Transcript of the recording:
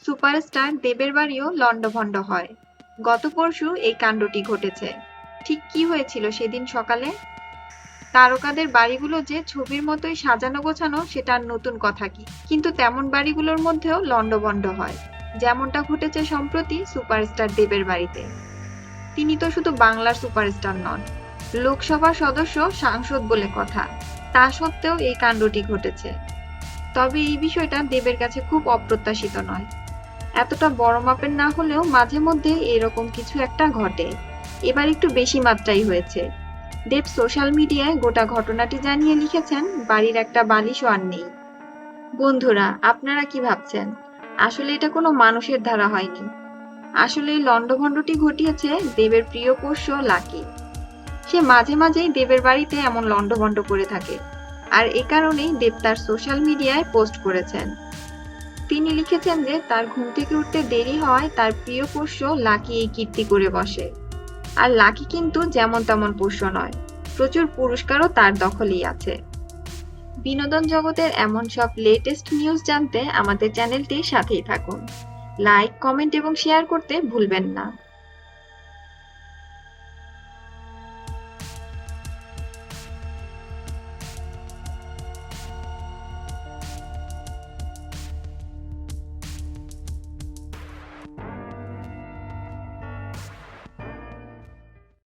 Superstar দেবের বাড়িও লণ্ডভণ্ড হয়। গত পরশু এই কাণ্ডটি ঘটেছে। ঠিক কি হয়েছিল সেদিন সকালে? তারকাদের বাড়িগুলো যে ছবির মতোই সাজানো গোছানো সেটা আর নতুন কথা কি, কিন্তু তেমন বাড়িগুলোর মধ্যেও লণ্ডভণ্ড হয়, যেমনটা ঘটেছে সম্প্রতি সুপারস্টার দেবের বাড়িতে। তিনি তো শুধু বাংলার সুপারস্টার নন, লোকসভার সদস্য, সাংসদ বলে কথা। তা সত্ত্বেও এই কাণ্ডটি ঘটেছে। তবে এই বিষয়টা দেবের কাছে খুব অপ্রত্যাশিত নয়। এতটা বড় মাপের না হলেও মাঝে মধ্যে এরকম কিছু একটা ঘটে। এবার একটু বেশি মাত্রাই হয়েছে। দেব সোশ্যাল মিডিয়ায় গোটা ঘটনাটি জানিয়ে লিখেছেন, বাড়ির একটা বালিশও আর নেই। বন্ধুরা, আপনারা কি ভাবছেন? আসলে এটা কোনো মানুষের দ্বারা হয়নি। আসলে এই লণ্ডভণ্ডটি ঘটিয়েছে দেবের প্রিয় পোষ্য লাকি। সে মাঝে মাঝেই দেবের বাড়িতে এমন লণ্ডভণ্ড করে থাকে, আর এ কারণেই দেব তার সোশ্যাল মিডিয়ায় পোস্ট করেছেন। তিনি লিখেছেন যে তার ঘুম থেকে উঠতে দেরি হওয়ায় তার প্রিয় পোষ্য লাকি এই কীর্তি করে বসে। আর লাকি কিন্তু যেমন তেমন পোষ্য নয়, প্রচুর পুরস্কারও তার দখলেই আছে। বিনোদন জগতের এমন সব লেটেস্ট নিউজ জানতে আমাদের চ্যানেলটির সাথেই থাকুন। লাইক, কমেন্ট এবং শেয়ার করতে ভুলবেন না।